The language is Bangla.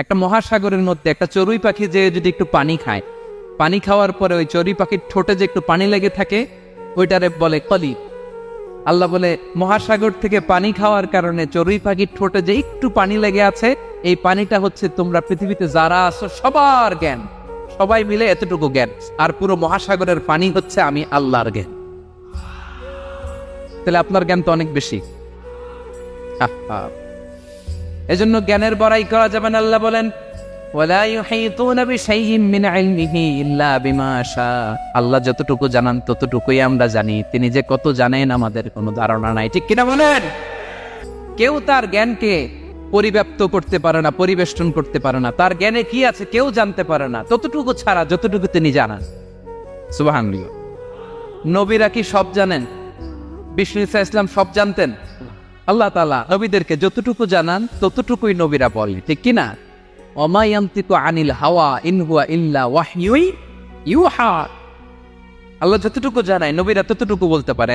একটা মহাসাগরের মধ্যে একটা চড়ুই পাখি যে যদি একটু পানি খায়, পানি খাওয়ার পরে ওই চড়ুই পাখির ঠোঁটে যে একটু পানি লেগে থাকে ওইটারে বলে কলি। আল্লাহ বলে মহাসাগর থেকে পানি খাওয়ার কারণে চড়ুই পাখির ঠোঁটে যে একটু পানি লেগে আছে, এই পানিটা হচ্ছে তোমরা পৃথিবীতে যারা আছো সবার জ্ঞান, সবাই মিলে এতটুকু জ্ঞান, আর পুরো মহাসাগরের পানি হচ্ছে আমি আল্লাহর জ্ঞান। তাহলে আপনার জ্ঞান তো অনেক বেশি। এজন্য জ্ঞানের বড়াই করা যাবে না। আল্লাহ বলেন ওয়ালা ইউহিতুনা বিশাইইন মিন ইলমিহি ইল্লা বিমা শাআ। আল্লাহ যতটুকু জানান ততটুকুই আমরা জানি, তিনি যে কত জানেন আমাদের কোনো ধারণা নাই, ঠিক কিনা বলেন? কেউ তার জ্ঞানকে পরিব্যাপ্ত করতে পারে না, পরিবেষ্টন করতে পারে না, তার জ্ঞানে কি আছে কেউ জানতে পারে না ততটুকু ছাড়া যতটুকু তিনি জানান। সুবহানাল্লাহ। নবীরা কি সব জানেন? বিষ্ণু ঈসা ইসলাম সব জানতেন? আল্লাহ তাআলা নবীদেরকে যতটুকু জানান ততটুকুই নবীরা বলে, ঠিক কিনা? ওমা ইয়ানতিকু আনিল হাওয়া ইন হুয়া ইল্লা ওয়াহয়ুন ইউহা। আল্লাহ যতটুকু জানায় নবীরা ততটুকু বলতে পারে।